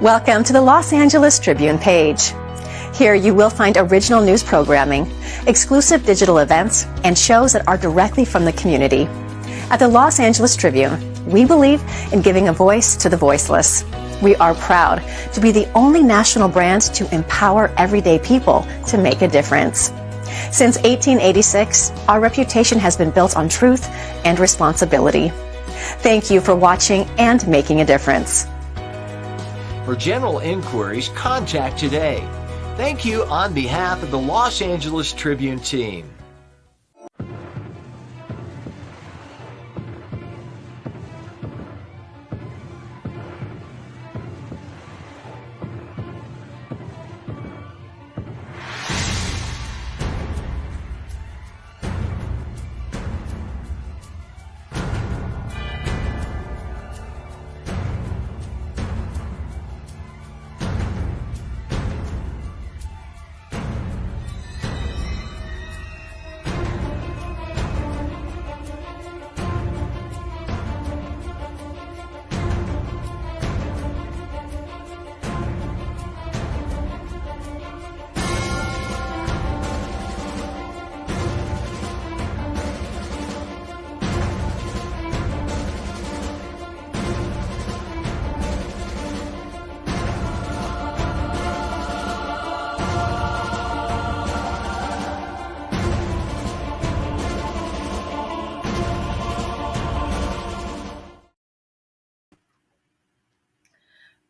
Welcome to the Los Angeles Tribune page. Here you will find original news programming, exclusive digital events, and shows that are directly from the community. At the Los Angeles Tribune, we believe in giving a voice to the voiceless. We are proud to be the only national brand to empower everyday people to make a difference. Since 1886, our reputation has been built on truth and responsibility. Thank you for watching and making a difference. For general inquiries, contact today. Thank you on behalf of the Los Angeles Tribune team.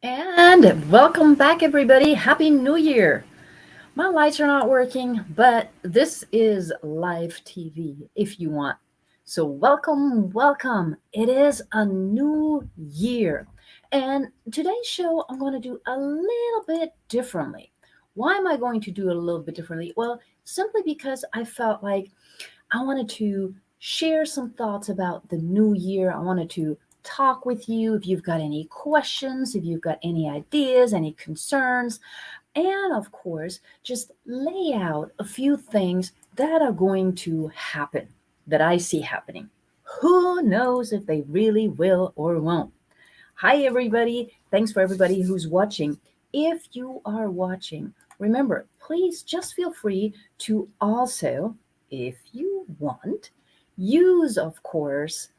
And welcome back, everybody. Happy New Year. My lights are not working, but this is live TV if you want. So welcome. It is a new year. And today's show, I'm going to do a little bit differently. Why am I going to do it a little bit differently? Well, simply because I felt like I wanted to share some thoughts about the new year. I wanted to talk with you if you've got any questions, if you've got any ideas, any concerns, and of course, just lay out a few things that are going to happen, that I see happening. Who knows if they really will or won't? Hi, everybody. Thanks for everybody who's watching. If you are watching, remember, please just feel free to also, if you want, use, of course,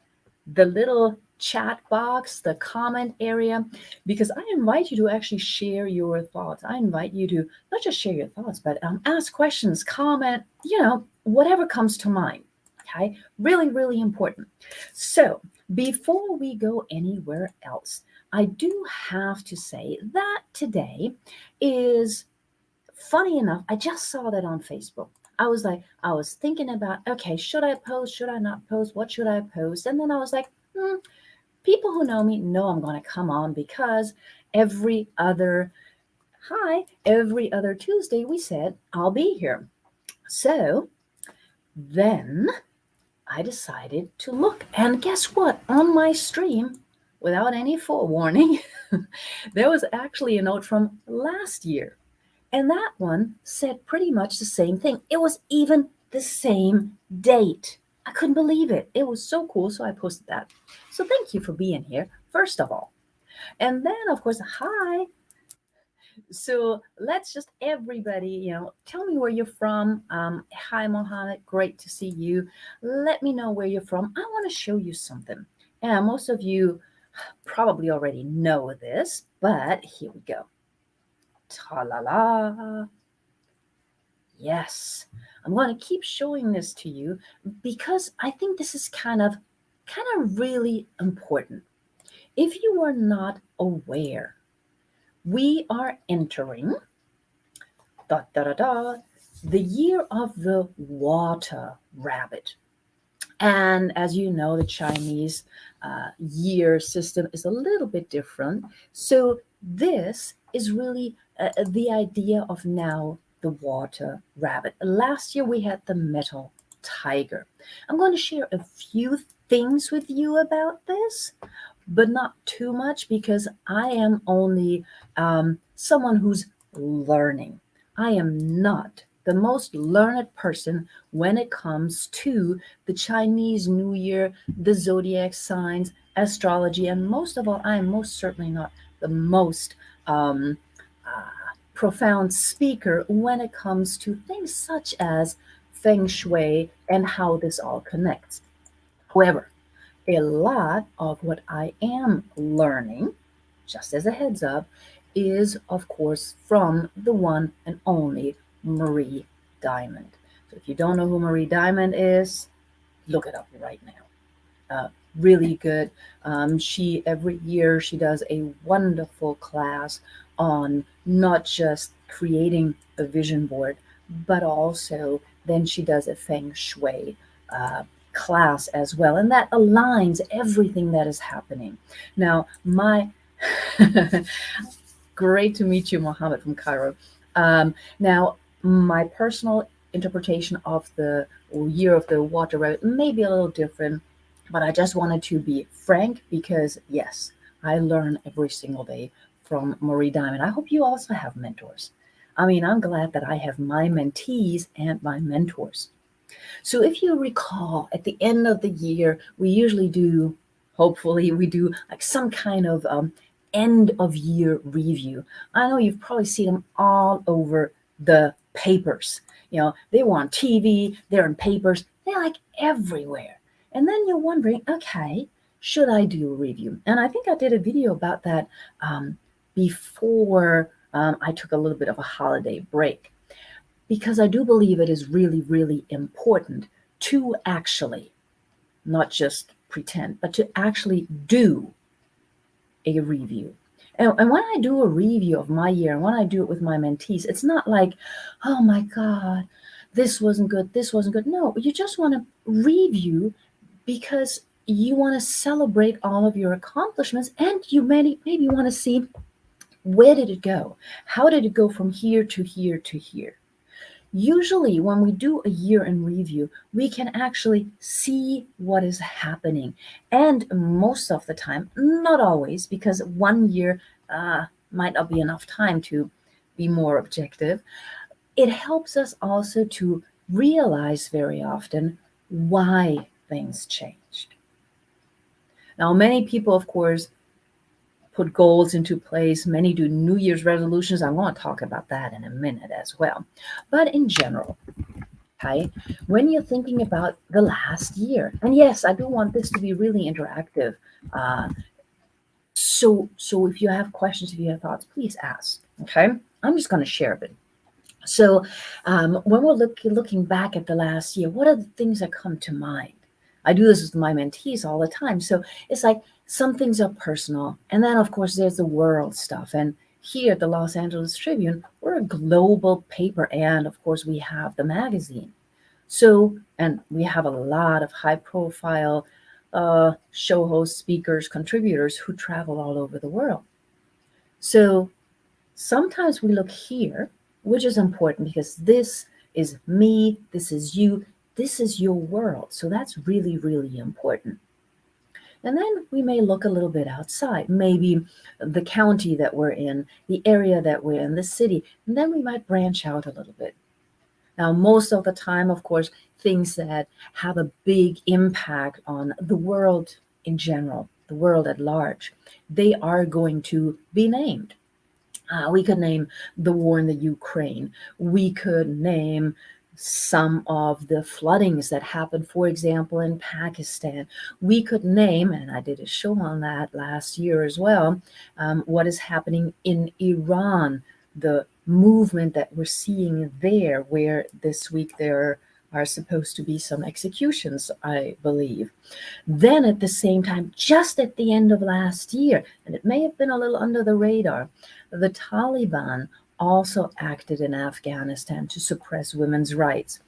the little chat box, the comment area, because I invite you to actually share your thoughts. I invite you to not just share your thoughts, but ask questions, comment, whatever comes to mind. Okay, really important. So before we go anywhere else, I do have to say that today is, funny enough, I just saw that on Facebook. I was thinking about, okay, should I post? Should I not post? What should I post? And then I was like, people who know me know I'm going to come on because every other Tuesday we said I'll be here. So then I decided to look, and guess what? On my stream, without any forewarning, there was actually a note from last year. And that one said pretty much the same thing. It was even the same date. I couldn't believe it. It was so cool. So I posted that. So thank you for being here, first of all. And then, of course, hi. So let's just, everybody, tell me where you're from. Hi, Mohammed. Great to see you. Let me know where you're from. I want to show you something. And most of you probably already know this, but here we go. Ta-la-la. Yes, I'm going to keep showing this to you because I think this is kind of really important. If you are not aware, we are entering the year of the water rabbit. And as you know, the Chinese year system is a little bit different. So this is really the idea of now the water rabbit. Last year we had the metal tiger. I'm going to share a few things with you about this, but not too much because I am only someone who's learning. I am not the most learned person when it comes to the Chinese New Year, the zodiac signs, astrology, and most of all, I am most certainly not the most um, uh, profound speaker when it comes to things such as feng shui and how this all connects. However, a lot of what I am learning, just as a heads up, is of course from the one and only Marie Diamond. So if you don't know who Marie Diamond is, look it up right now. Really good. She every year she does a wonderful class on not just creating a vision board, but also then she does a feng shui uh, class as well, and that aligns everything that is happening. Now, my great to meet you, Mohammed from Cairo. Now, my personal interpretation of the year of the water rabbit may be a little different, but I just wanted to be frank because, yes, I learn every single day from Marie Diamond. I hope you also have mentors. I mean, I'm glad that I have my mentees and my mentors. So if you recall, at the end of the year, we usually do, hopefully, we do like some kind of end of year review. I know you've probably seen them all over the papers. You know, they were on TV, they're in papers, they're like everywhere. And then you're wondering, okay, should I do a review? And I think I did a video about that before I took a little bit of a holiday break, because I do believe it is really, really important to actually not just pretend, but to actually do a review. And when I do a review of my year, and when I do it with my mentees, it's not like, oh my God, this wasn't good, this wasn't good. No, you just want to review because you want to celebrate all of your accomplishments, and you maybe want to see, where did it go? How did it go from here to here to here? Usually, when we do a year in review, we can actually see what is happening. And most of the time, not always, because one year might not be enough time to be more objective, it helps us also to realize very often why things changed. Now, many people, of course, put goals into place. Many do New Year's resolutions. I want to talk about that in a minute as well. But in general, okay, when you're thinking about the last year, and yes, I do want this to be really interactive. Uh, so if you have questions, if you have thoughts, please ask. Okay, I'm just going to share a bit. So when we're looking back at the last year, what are the things that come to mind? I do this with my mentees all the time. So it's like some things are personal. And then, of course, there's the world stuff. And here at the Los Angeles Tribune, we're a global paper. And of course, we have the magazine. So, and we have a lot of high profile show hosts, speakers, contributors who travel all over the world. So sometimes we look here, which is important because this is me, this is you, this is your world. So that's really, really important. And then we may look a little bit outside, maybe the county that we're in, the area that we're in, the city, and then we might branch out a little bit. Now, most of the time, of course, things that have a big impact on the world in general, the world at large, they are going to be named. We could name the war in the Ukraine. We could name some of the floodings that happened, for example, in Pakistan. We could name, and I did a show on that last year as well, what is happening in Iran, the movement that we're seeing there, where this week there are supposed to be some executions, I believe. Then at the same time, just at the end of last year, and it may have been a little under the radar, the Taliban also acted in Afghanistan to suppress women's rights.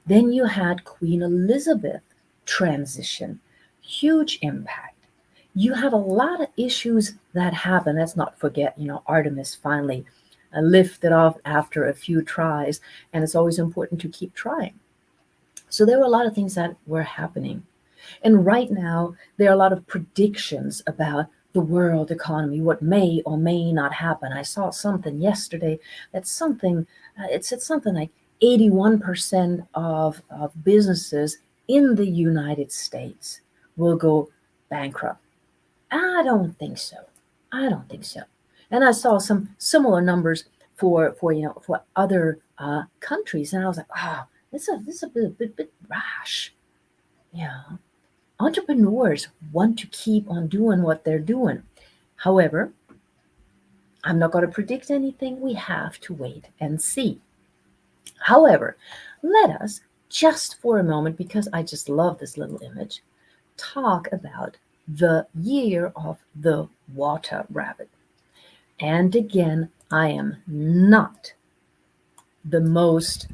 Then you had Queen Elizabeth transition, huge impact. You have a lot of issues that happen. Let's not forget, Artemis finally lifted off after a few tries, and it's always important to keep trying. So there were a lot of things that were happening. And right now, there are a lot of predictions about the world economy, what may or may not happen. I saw something yesterday that it said something like 81% of businesses in the United States will go bankrupt. I don't think so. I don't think so. And I saw some similar numbers for other countries, and I was like, oh, this is a bit rash. Yeah, entrepreneurs want to keep on doing what they're doing. However, I'm not going to predict anything. We have to wait and see. However, let us just for a moment, because I just love this little image, talk about the year of the water rabbit. And again, I am not the most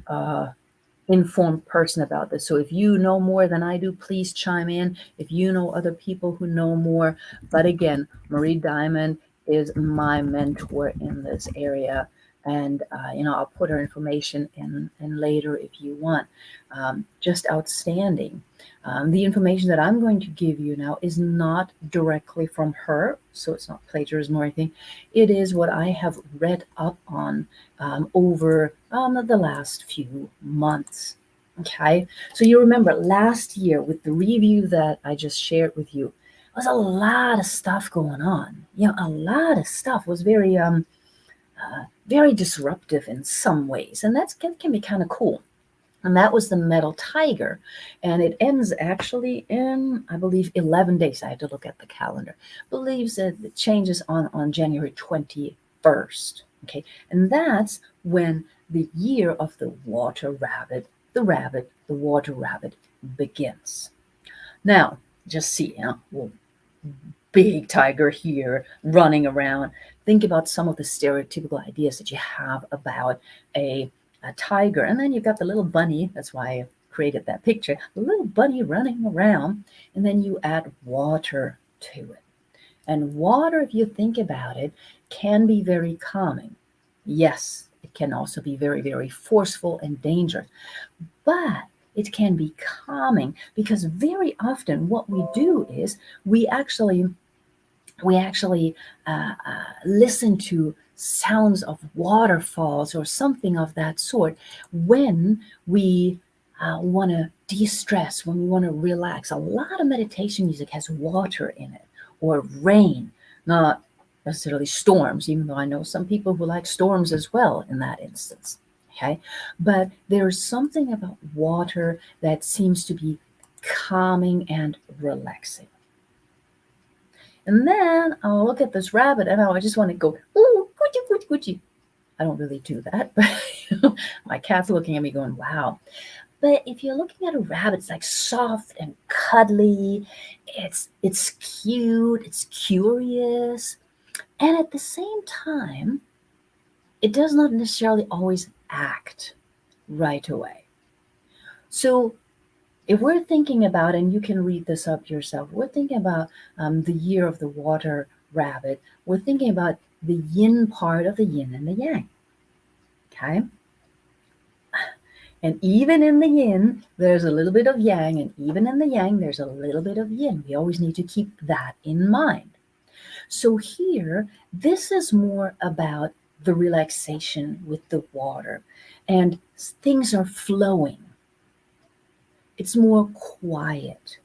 informed person about this. So if you know more than I do, please chime in. If you know other people who know more. But again, Marie Diamond is my mentor in this area. And, I'll put her information in later if you want. Just outstanding. The information that I'm going to give you now is not directly from her, so it's not plagiarism or anything. It is what I have read up on over the last few months. Okay, so you remember last year with the review that I just shared with you, was a lot of stuff going on. A lot of stuff was very disruptive in some ways, and that can be kind of cool. And that was the metal tiger, and it ends actually in, I believe, 11 days. I had to look at the calendar. Believes that it changes on January 21st. Okay, and that's when the year of the water rabbit, the water rabbit begins. Now, just see, well, big tiger here running around. Think about some of the stereotypical ideas that you have about a tiger. And then you've got the little bunny. That's why I created that picture. The little bunny running around. And then you add water to it. And water, if you think about it, can be very calming. Yes, it can also be very, very forceful and dangerous. But it can be calming because very often what we do is we actually listen to sounds of waterfalls or something of that sort when we want to de-stress, when we want to relax. A lot of meditation music has water in it, or rain, not necessarily storms, even though I know some people who like storms as well in that instance. Okay, but there's something about water that seems to be calming and relaxing. And then I'll look at this rabbit and I just want to go, ooh, coochie, coochie, coochie. I don't really do that, but my cat's looking at me going, wow. But if you're looking at a rabbit, it's like soft and cuddly. It's cute, it's curious. And at the same time, it does not necessarily always act right away. So if we're thinking about, and you can read this up yourself, we're thinking about the year of the water rabbit. We're thinking about the yin part of the yin and the yang. Okay? And even in the yin, there's a little bit of yang, and even in the yang, there's a little bit of yin. We always need to keep that in mind. So here, this is more about the relaxation with the water, and things are flowing. It's more quiet.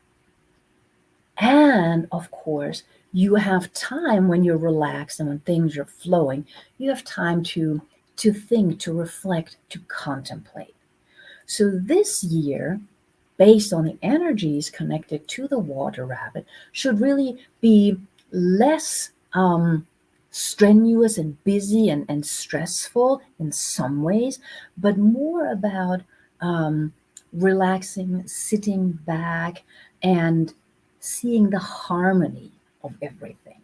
And of course, you have time when you're relaxed and when things are flowing, you have time to think, to reflect, to contemplate. So this year, based on the energies connected to the water rabbit, should really be less strenuous and busy and stressful in some ways, but more about relaxing, sitting back, and seeing the harmony of everything.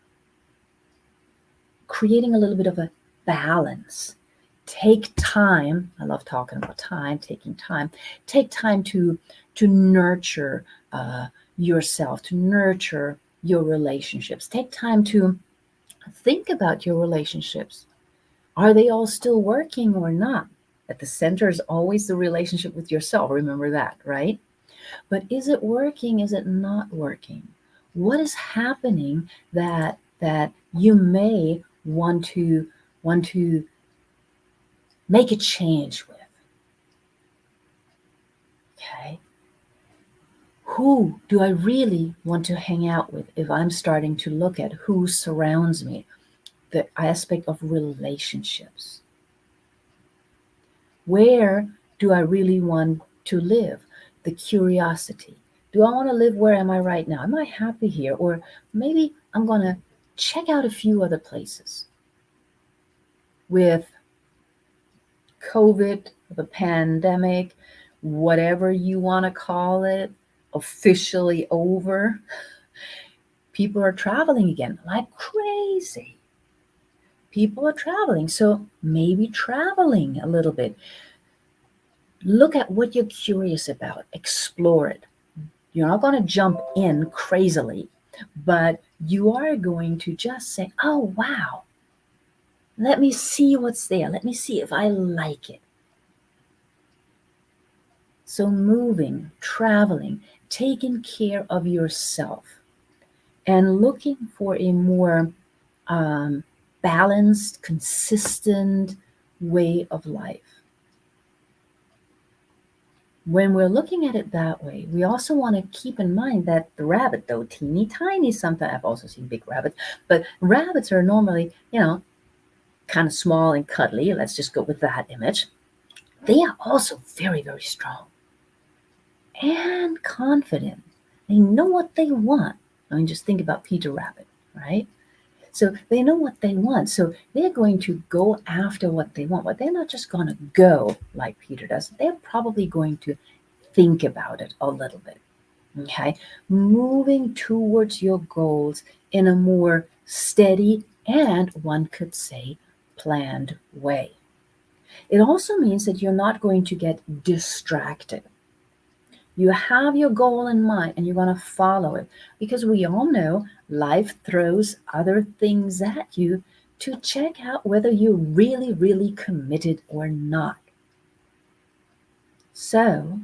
Creating a little bit of a balance. Take time. I love talking about time, taking time. Take time to nurture yourself, to nurture your relationships. Take time to think about your relationships. Are they all still working or not? At the center is always the relationship with yourself. Remember that, right? But is it working? Is it not working? What is happening that you may want to make a change with? Okay. Who do I really want to hang out with if I'm starting to look at who surrounds me? the aspect of relationships. Where do I really want to live? The curiosity. Do I want to live where am I right now? Am I happy here? Or maybe I'm going to check out a few other places. With COVID, the pandemic, whatever you want to call it, officially over, people are traveling again like crazy. People are traveling. So maybe traveling a little bit. Look at what you're curious about, explore it. You're not going to jump in crazily, but you are going to just say, oh, wow, let me see what's there. Let me see if I like it. So, moving, traveling, taking care of yourself, and looking for a more balanced, consistent way of life. When we're looking at it that way, we also want to keep in mind that the rabbit, though teeny tiny, sometimes I've also seen big rabbits, but rabbits are normally, kind of small and cuddly. Let's just go with that image. They are also very, very strong and confident. They know what they want. I mean, just think about Peter Rabbit, right? So they know what they want. So they're going to go after what they want. But they're not just going to go like Peter does. They're probably going to think about it a little bit. Okay? Moving towards your goals in a more steady and, one could say, planned way. It also means that you're not going to get distracted. You have your goal in mind and you're going to follow it, because we all know life throws other things at you to check out whether you're really, really committed or not. So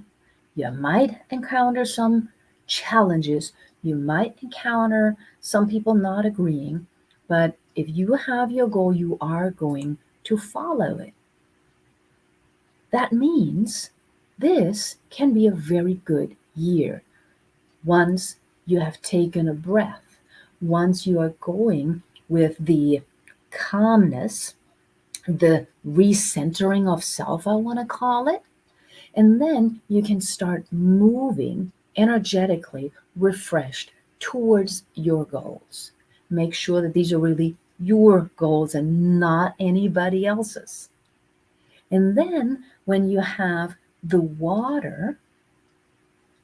you might encounter some challenges. You might encounter some people not agreeing, but if you have your goal, you are going to follow it. That means this can be a very good year. Once you have taken a breath, once you are going with the calmness, the recentering of self, I want to call it, and then you can start moving energetically, refreshed towards your goals. Make sure that these are really your goals and not anybody else's. And then when you have the water,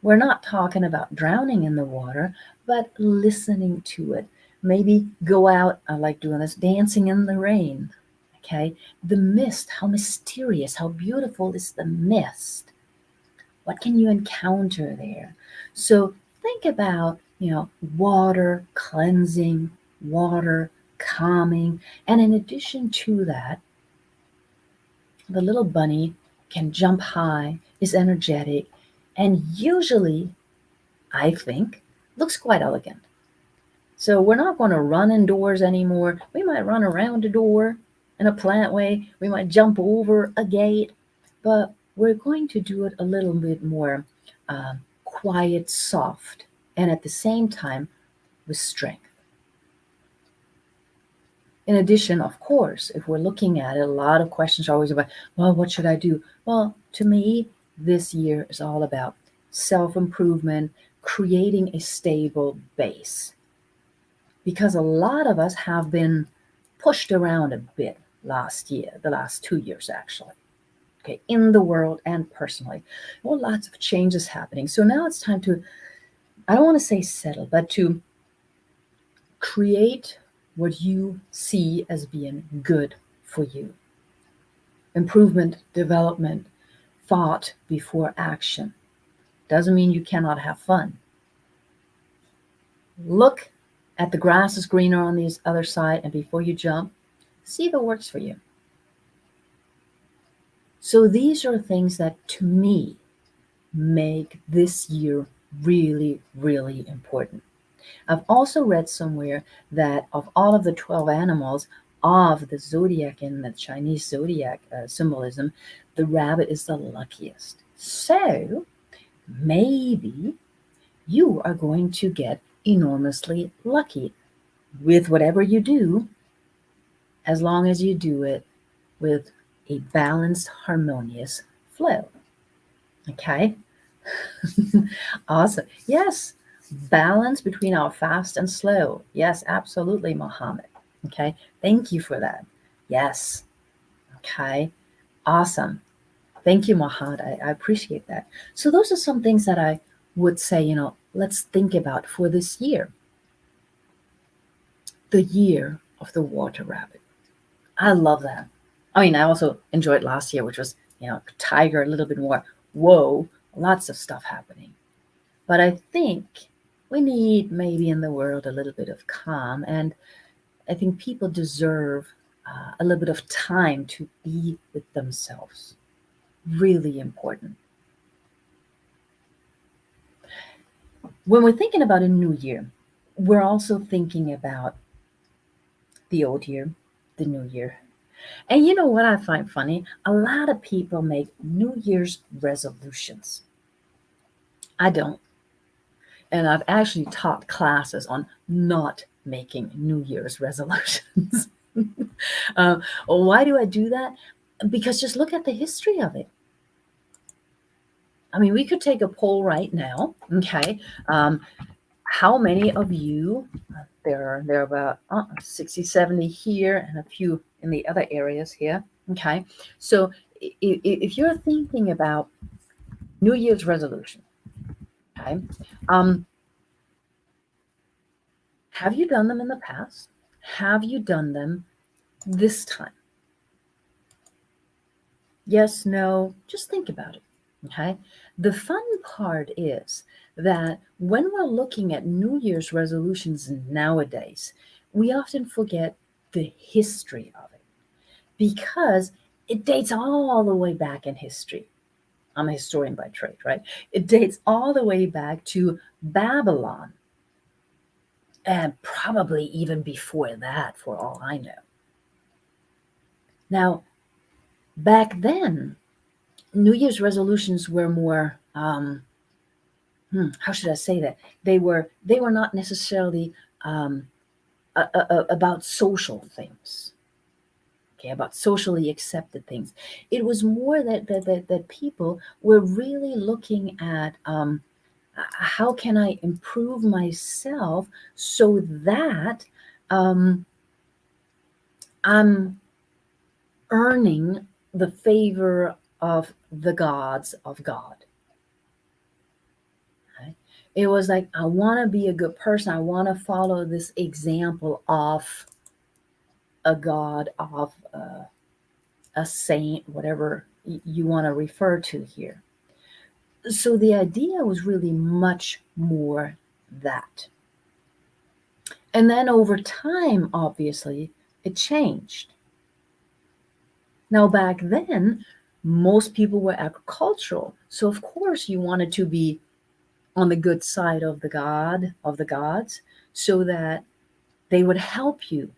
we're not talking about drowning in the water, but listening to it. Maybe go out, I like doing this, dancing in the rain. Okay, the mist, how mysterious, how beautiful is the mist? What can you encounter there? So think about, water cleansing, water calming, and in addition to that, the little bunny can jump high, is energetic, and usually, I think, looks quite elegant. So we're not going to run indoors anymore. We might run around a door in a plant way. We might jump over a gate, but we're going to do it a little bit more quiet, soft, and at the same time with strength. In addition, of course, if we're looking at it, a lot of questions are always about, well, what should I do? Well, to me, this year is all about self-improvement, creating a stable base. Because a lot of us have been pushed around a bit last year, the last 2 years actually, okay, in the world and personally. Well, lots of changes happening. So now it's time to, I don't want to say settle, but to create what you see as being good for you. Improvement, development, thought before action. Doesn't mean you cannot have fun. Look at the grass is greener on the other side, and before you jump, see if it works for you. So these are things that, to me, make this year really, really important. I've also read somewhere that of all of the 12 animals of the zodiac in the Chinese zodiac symbolism, the rabbit is the luckiest. So maybe you are going to get enormously lucky with whatever you do as long as you do it with a balanced, harmonious flow. Okay? Awesome. Yes, balance between our fast and slow. Yes, absolutely, Mohammed. Okay, thank you for that. Yes. Okay, awesome. Thank you, Mohammed. I appreciate that. So, those are some things that I would say, let's think about for this year, the year of the water rabbit. I love that. I mean, I also enjoyed last year, which was, tiger, a little bit more, whoa, lots of stuff happening. But I think we need maybe in the world a little bit of calm. And I think people deserve a little bit of time to be with themselves. Really important. When we're thinking about a new year, we're also thinking about the old year, the new year. And you know what I find funny? A lot of people make New Year's resolutions. I don't. And I've actually taught classes on not making New Year's resolutions. Why do I do that? Because just look at the history of it. I mean, we could take a poll right now. Okay. How many of you, there are about 60, 70 here and a few in the other areas here. Okay. So if you're thinking about New Year's resolution, okay, have you done them in the past? Have you done them this time? Yes, no, just think about it. Okay. The fun part is that when we're looking at New Year's resolutions nowadays, we often forget the history of it because it dates all the way back in history. I'm a historian by trade, right? It dates all the way back to Babylon and probably even before that, for all I know. Now, back then, New Year's resolutions were more, how should I say that? They were not necessarily about social things, okay, about socially accepted things. It was more that people were really looking at how can I improve myself so that I'm earning the favor of the gods of God. Okay? It was like, I want to be a good person. I want to follow this example of a god, of a saint, whatever you want to refer to here. So the idea was really much more that. And then over time, obviously, it changed. Now, back then, most people were agricultural. So of course you wanted to be on the good side of the gods, so that they would help you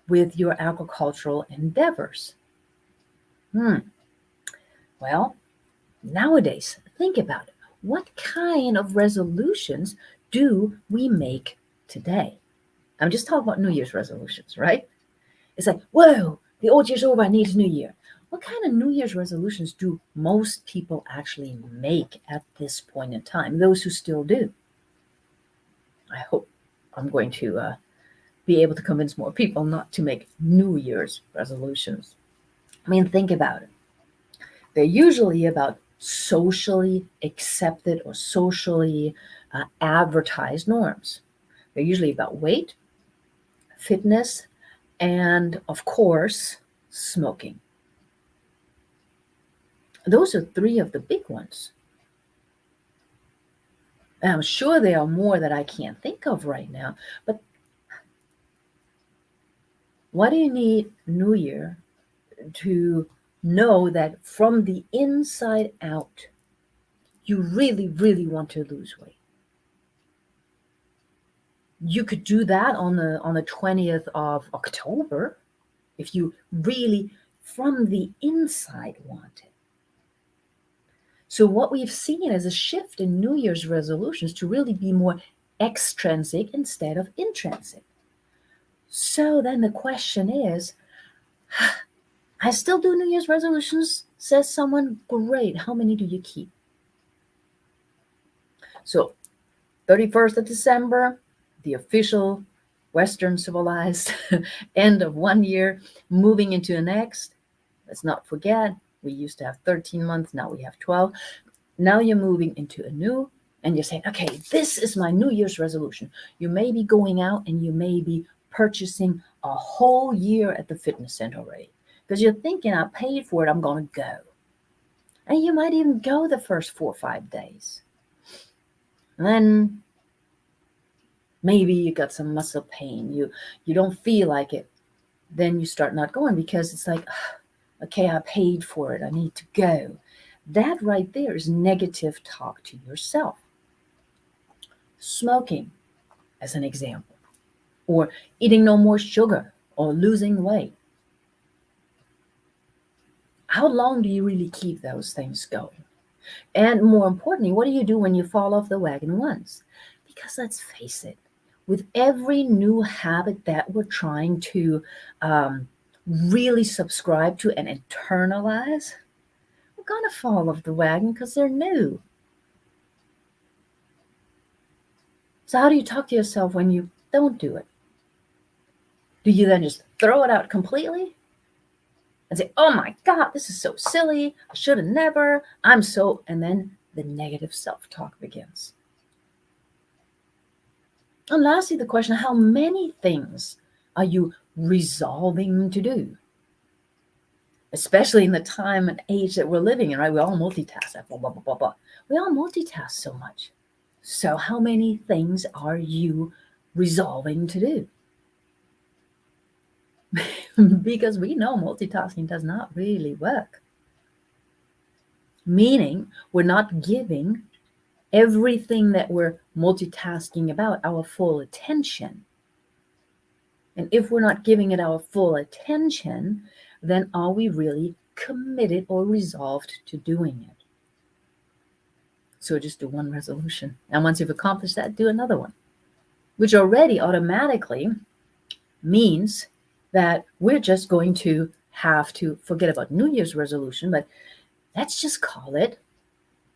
with your agricultural endeavors. Well, nowadays, think about it. What kind of resolutions do we make today? I'm just talking about New Year's resolutions, right? It's like, whoa, the old year's over, I need a new year. What kind of New Year's resolutions do most people actually make at this point in time? Those who still do. I hope I'm going to be able to convince more people not to make New Year's resolutions. I mean, think about it. They're usually about socially accepted or socially advertised norms. They're usually about weight, fitness, and of course, smoking. Those are three of the big ones. And I'm sure there are more that I can't think of right now. But what do you need New Year to know that from the inside out, you really, really want to lose weight? You could do that on the 20th of October if you really from the inside want it. So what we've seen is a shift in New Year's resolutions to really be more extrinsic instead of intrinsic. So then the question is, I still do New Year's resolutions, says someone. Great. How many do you keep? So 31st of December, the official Western civilized end of one year, moving into the next. Let's not forget, we used to have 13 months, now we have 12. Now you're moving into a new, and you're saying, okay, this is my New Year's resolution. You may be going out and you may be purchasing a whole year at the fitness center already because you're thinking, I paid for it, I'm going to go. And you might even go the first 4 or 5 days. And then maybe you got some muscle pain. You don't feel like it. Then you start not going because it's like, okay, I paid for it. I need to go. That right there is negative talk to yourself. Smoking, as an example, or eating no more sugar or losing weight. How long do you really keep those things going? And more importantly, what do you do when you fall off the wagon once? Because let's face it, with every new habit that we're trying to really subscribe to and internalize, we're going to fall off the wagon because they're new. So how do you talk to yourself when you don't do it? Do you then just throw it out completely and say, oh my God, this is so silly. I should have never. And then the negative self-talk begins. And lastly, the question, how many things are you resolving to do? Especially in the time and age that we're living in, right? We all multitask, blah, blah, blah, blah, blah. We all multitask so much. So how many things are you resolving to do? Because we know multitasking does not really work. Meaning we're not giving everything that we're multitasking about our full attention. And if we're not giving it our full attention, then are we really committed or resolved to doing it? So just do one resolution. And once you've accomplished that, do another one, which already automatically means that we're just going to have to forget about New Year's resolution, but let's just call it,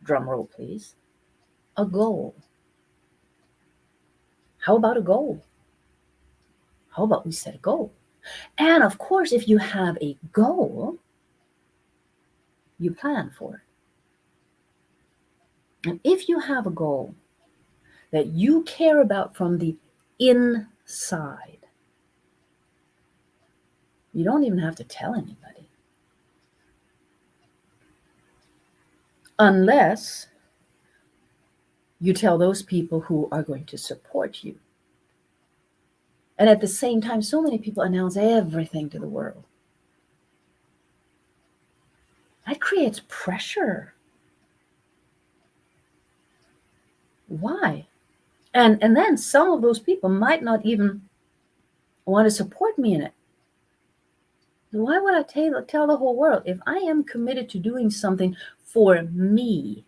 drum roll please, a goal. How about a goal? How about we set a goal? And of course, if you have a goal, you plan for it. And if you have a goal that you care about from the inside, you don't even have to tell anybody. Unless you tell those people who are going to support you. And at the same time, so many people announce everything to the world. That creates pressure. Why? And then some of those people might not even want to support me in it. Why would I tell the whole world? If I am committed to doing something for me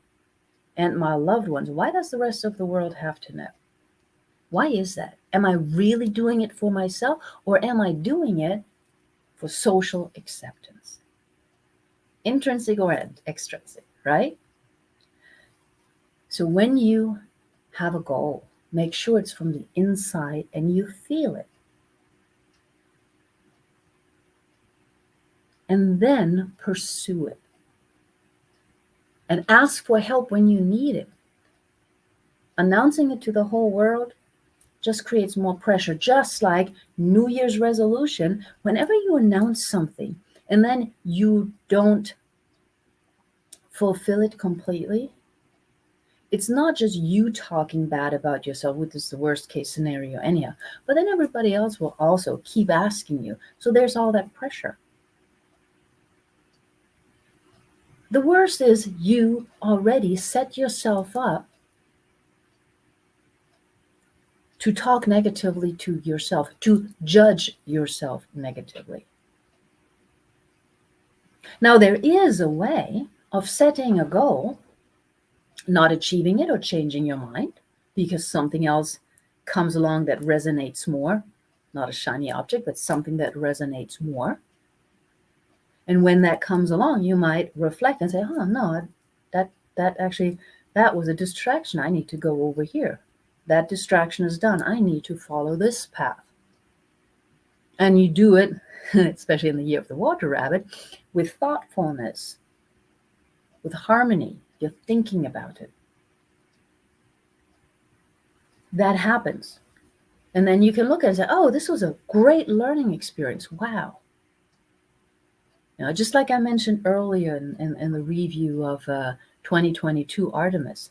and my loved ones, why does the rest of the world have to know? Why is that? Am I really doing it for myself, or am I doing it for social acceptance? Intrinsic or extrinsic, right? So when you have a goal, make sure it's from the inside and you feel it. And then pursue it. And ask for help when you need it. Announcing it to the whole world just creates more pressure. Just like New Year's resolution, whenever you announce something and then you don't fulfill it completely, it's not just you talking bad about yourself, which is the worst case scenario anyhow, but then everybody else will also keep asking you. So there's all that pressure. The worst is you already set yourself up to talk negatively to yourself, to judge yourself negatively. Now, there is a way of setting a goal, not achieving it or changing your mind because something else comes along that resonates more, not a shiny object, but something that resonates more. And when that comes along, you might reflect and say, oh, no, that was a distraction. I need to go over here. That distraction is done. I need to follow this path. And you do it, especially in the year of the water rabbit, with thoughtfulness, with harmony. You're thinking about it. That happens. And then you can look at it and say, oh, this was a great learning experience. Wow. Just like I mentioned earlier in the review of 2022 Artemis.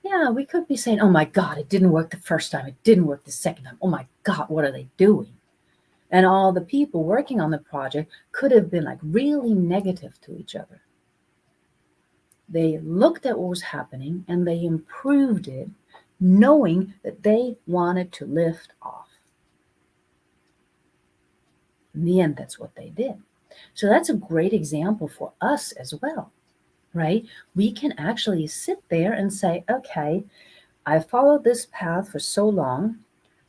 Yeah, we could be saying, oh my God, it didn't work the first time. It didn't work the second time. Oh my God, what are they doing? And all the people working on the project could have been like really negative to each other. They looked at what was happening and they improved it, knowing that they wanted to lift off. In the end, that's what they did. So that's a great example for us as well, right? We can actually sit there and say, okay, I followed this path for so long.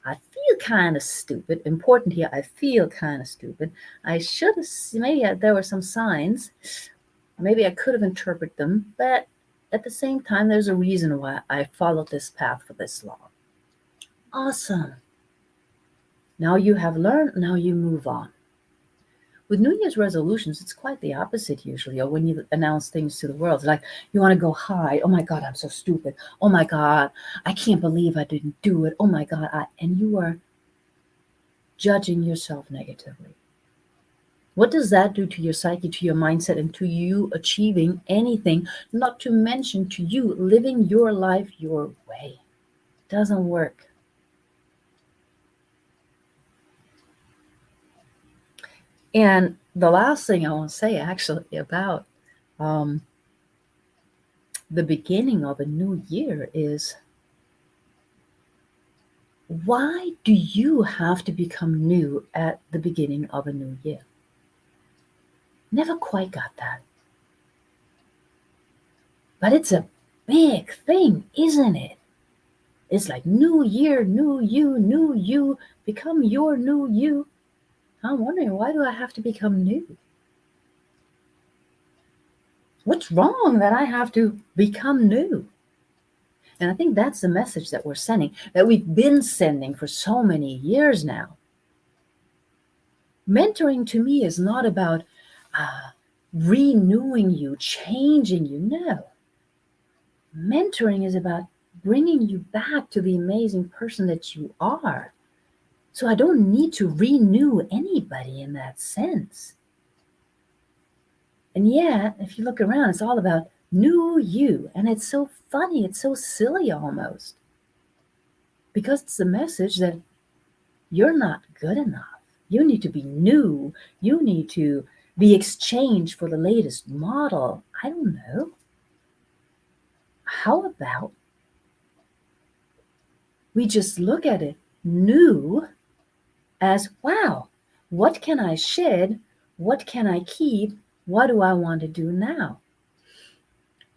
I feel kind of stupid. Important here, I feel kind of stupid. I should have, maybe there were some signs. Maybe I could have interpreted them, but at the same time, there's a reason why I followed this path for this long. Awesome. Now you have learned, now you move on. With New Year's resolutions, it's quite the opposite usually, or when you announce things to the world. It's like, you want to go high. Oh my God, I'm so stupid. Oh my God, I can't believe I didn't do it. Oh my God. And you are judging yourself negatively. What does that do to your psyche, to your mindset, and to you achieving anything, not to mention to you living your life your way? It doesn't work. And the last thing I want to say actually about the beginning of a new year is, why do you have to become new at the beginning of a new year? Never quite got that. But it's a big thing, isn't it? It's like new year, new you, become your new you. I'm wondering, why do I have to become new? What's wrong that I have to become new? And I think that's the message that we're sending, that we've been sending for so many years now. Mentoring to me is not about renewing you, changing you. No. Mentoring is about bringing you back to the amazing person that you are. So I don't need to renew anybody in that sense. And yet, if you look around, it's all about new you. And it's so funny, it's so silly almost. Because it's the message that you're not good enough. You need to be new. You need to be exchanged for the latest model. I don't know. How about we just look at it new as, wow, what can I shed? What can I keep? What do I want to do now?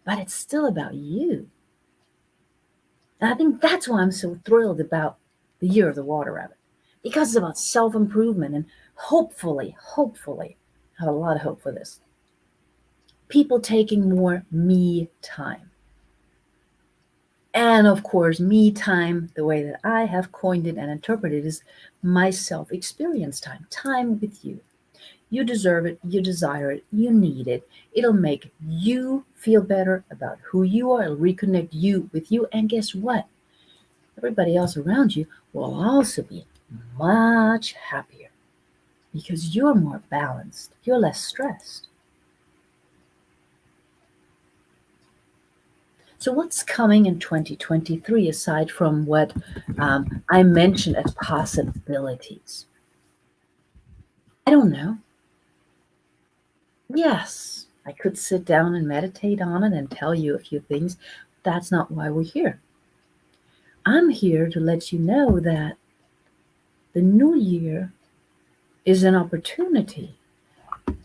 But it's still about you. And I think that's why I'm so thrilled about the Year of the Water Rabbit, because it's about self-improvement and hopefully, I have a lot of hope for this, people taking more me time. And of course, me time, the way that I have coined it and interpreted it, is my self-experience time with you. You deserve it, you desire it, you need it. It'll make you feel better about who you are. It'll reconnect you with you. And guess what? Everybody else around you will also be much happier because you're more balanced. You're less stressed. So what's coming in 2023 aside from what I mentioned as possibilities? I don't know. Yes, I could sit down and meditate on it and tell you a few things. That's not why we're here. I'm here to let you know that the new year is an opportunity,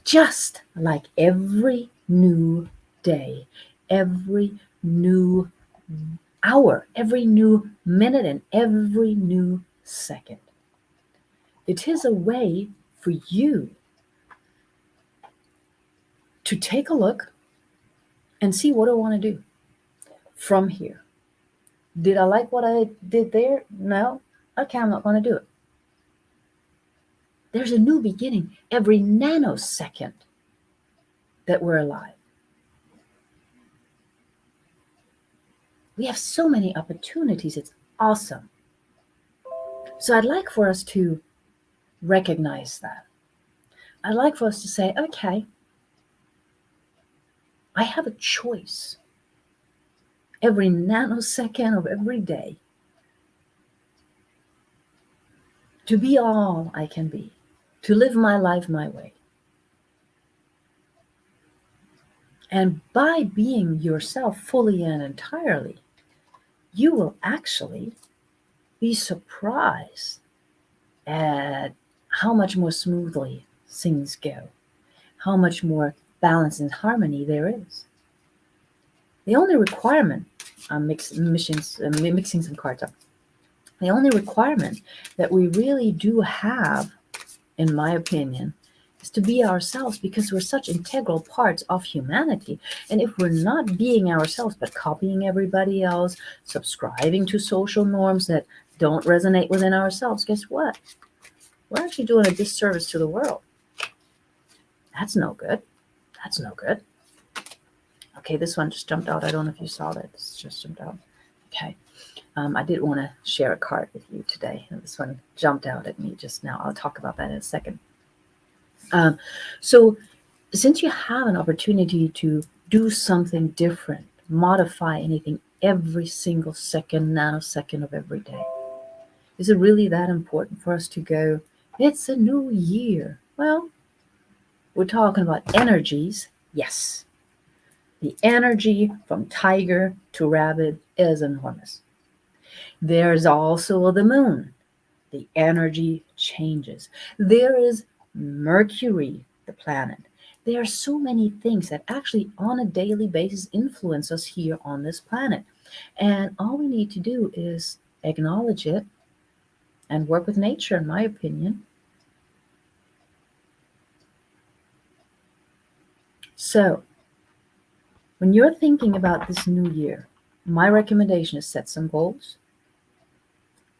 just like every new day, every new hour, every new minute, and every new second. It is a way for you to take a look and see what I want to do from here. Did I like what I did there? No. Okay, I'm not going to do it. There's a new beginning every nanosecond that we're alive. We have so many opportunities. It's awesome. So I'd like for us to recognize that. I'd like for us to say, okay, I have a choice every nanosecond of every day to be all I can be, to live my life my way. And by being yourself fully and entirely, you will actually be surprised at how much more smoothly things go, how much more balance and harmony there is. The only requirement, I'm mixing some cards up. The only requirement that we really do have, in my opinion, is to be ourselves, because we're such integral parts of humanity. And if we're not being ourselves, but copying everybody else, subscribing to social norms that don't resonate within ourselves, guess what? We're actually doing a disservice to the world. That's no good. That's no good. Okay, this one just jumped out. I don't know if you saw that. This just jumped out. Okay. I did want to share a card with you today. And this one jumped out at me just now. I'll talk about that in a second. So since you have an opportunity to do something different, modify anything every single second, nanosecond of every day, is it really that important for us to go, it's a new year? Well, we're talking about energies. Yes. The energy from tiger to rabbit is enormous. There's also the moon. The energy changes. There is Mercury, the planet. There are so many things that actually on a daily basis influence us here on this planet. And all we need to do is acknowledge it and work with nature, in my opinion. So, when you're thinking about this new year, my recommendation is set some goals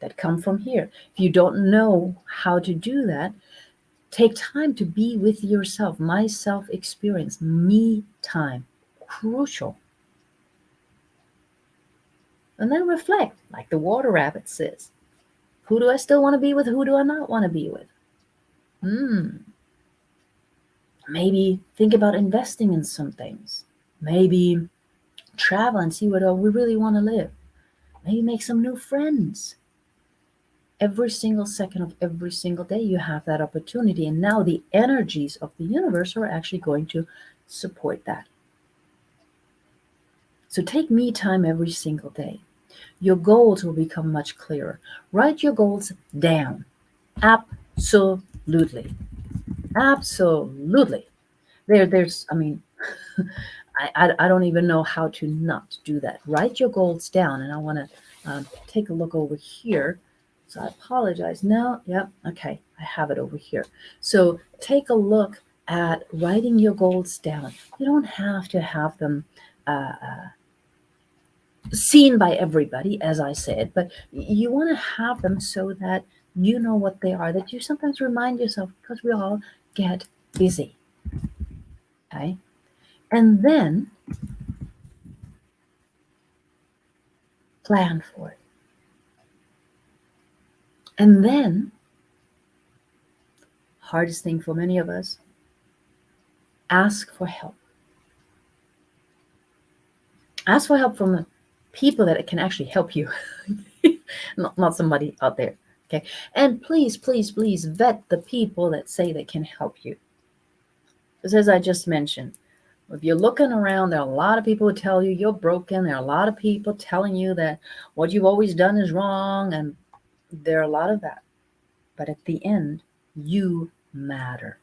that come from here. If you don't know how to do that, take time to be with yourself. My self experience, me time, crucial. And then reflect, like the water rabbit says. Who do I still want to be with? Who do I not want to be with? Maybe think about investing in some things. Maybe travel and see where we really want to live. Maybe make some new friends. Every single second of every single day, you have that opportunity. And now the energies of the universe are actually going to support that. So take me time every single day. Your goals will become much clearer. Write your goals down. Absolutely. Absolutely. There's, I mean, I don't even know how to not do that. Write your goals down. And I want to take a look over here. So I apologize. No, yep, okay, I have it over here. So take a look at writing your goals down. You don't have to have them seen by everybody, as I said, but you want to have them so that you know what they are, that you sometimes remind yourself, because we all get busy. Okay? And then plan for it. And then, hardest thing for many of us, ask for help. Ask for help from the people that can actually help you, not somebody out there. Okay. And please, please, please vet the people that say they can help you. Because as I just mentioned, if you're looking around, there are a lot of people who tell you you're broken. There are a lot of people telling you that what you've always done is wrong. And there are a lot of that. But at the end, you matter.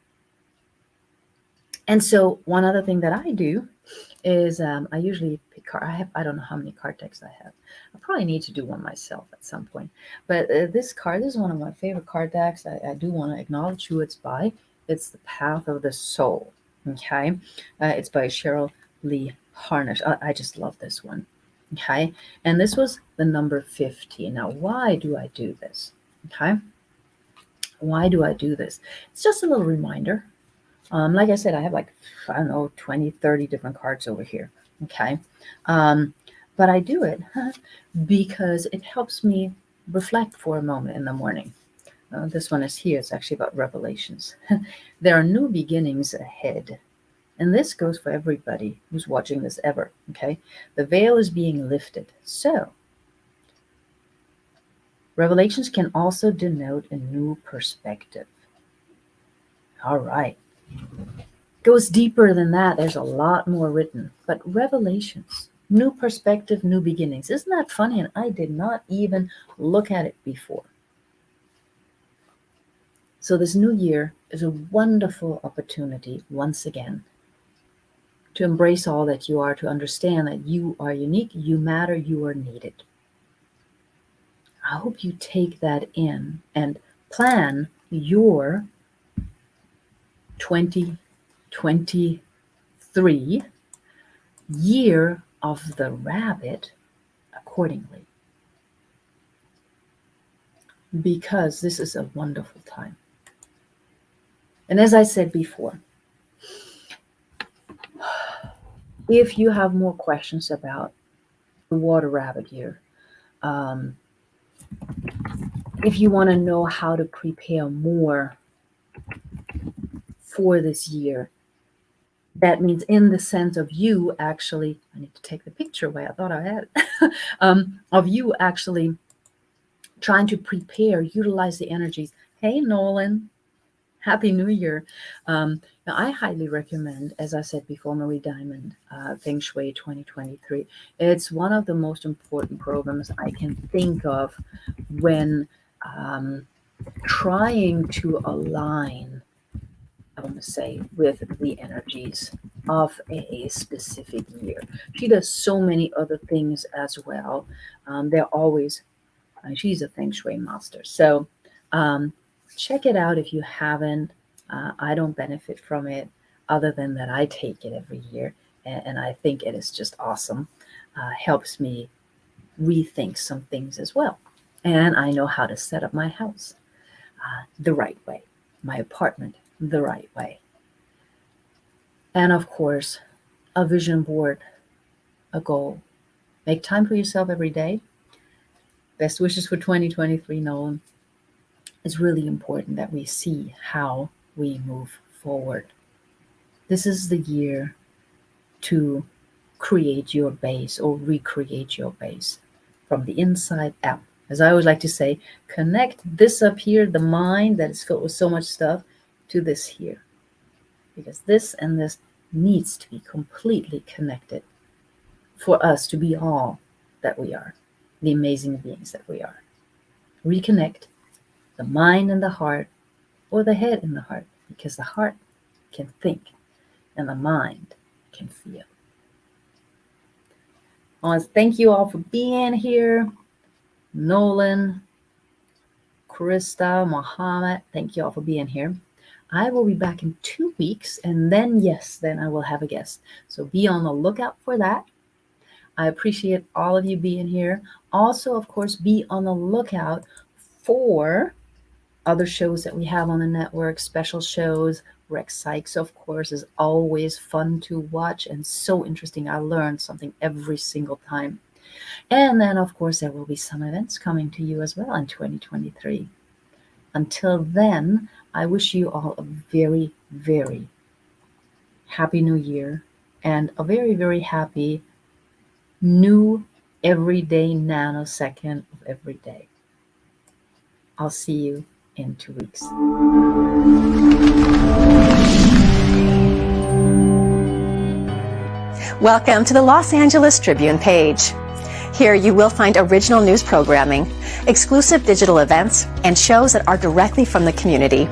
And so one other thing that I do is I usually pick card. I don't know how many card decks I have. I probably need to do one myself at some point. But this is one of my favorite card decks. I do want to acknowledge who it's by. It's the Path of the Soul. Okay. It's by Cheryl Lee Harnish. I just love this one. Okay. And this was the number 50. Now, why do I do this? Okay. Why do I do this? It's just a little reminder. Like I said, I have like, I don't know, 20, 30 different cards over here. Okay. But I do it because it helps me reflect for a moment in the morning. This one is here. It's actually about revelations. There are new beginnings ahead. And this goes for everybody who's watching this ever. Okay. The veil is being lifted. So revelations can also denote a new perspective. All right. Goes deeper than that. There's a lot more written. But revelations, new perspective, new beginnings. Isn't that funny? And I did not even look at it before. So this new year is a wonderful opportunity, once again, to embrace all that you are, to understand that you are unique, you matter, you are needed. I hope you take that in and plan your 2023 year of the rabbit accordingly. Because this is a wonderful time. And as I said before, if you have more questions about the water rabbit year, if you want to know how to prepare more for this year, that means in the sense of you actually, I need to take the picture away, I thought I had it, of you actually trying to prepare, utilize the energies. Hey, Nolan. Happy New Year. Now, I highly recommend, as I said before, Marie Diamond, Feng Shui 2023. It's one of the most important programs I can think of when trying to align, I want to say, with the energies of a specific year. She does so many other things as well. They're always, she's a Feng Shui master. So, check it out if you haven't. I don't benefit from it other than that I take it every year. And I think it is just awesome. Helps me rethink some things as well. And I know how to set up my house the right way, my apartment the right way. And of course, a vision board, a goal. Make time for yourself every day. Best wishes for 2023, Nolan. It's really important that we see how we move forward. This is the year to create your base or recreate your base from the inside out. As I always like to say, connect this up here, the mind that is filled with so much stuff, to this here. Because this and this needs to be completely connected for us to be all that we are, the amazing beings that we are. Reconnect the mind and the heart, or the head and the heart, because the heart can think and the mind can feel. I want to thank you all for being here. Nolan, Krista, Mohammed, thank you all for being here. I will be back in 2 weeks, and then I will have a guest. So be on the lookout for that. I appreciate all of you being here. Also, of course, be on the lookout for other shows that we have on the network, special shows. Rex Sykes, of course, is always fun to watch and so interesting. I learned something every single time. And then, of course, there will be some events coming to you as well in 2023. Until then, I wish you all a very, very happy new year and a very, very happy new everyday nanosecond of every day. I'll see you in 2 weeks. Welcome to the Los Angeles Tribune page. Here you will find original news programming, exclusive digital events, and shows that are directly from the community.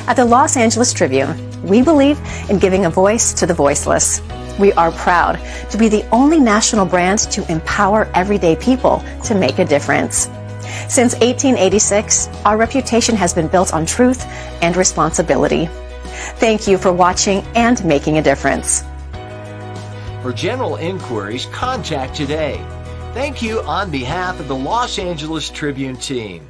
At the Los Angeles Tribune, we believe in giving a voice to the voiceless. We are proud to be the only national brand to empower everyday people to make a difference. Since 1886, our reputation has been built on truth and responsibility. Thank you for watching and making a difference. For general inquiries, contact today. Thank you on behalf of the Los Angeles Tribune team.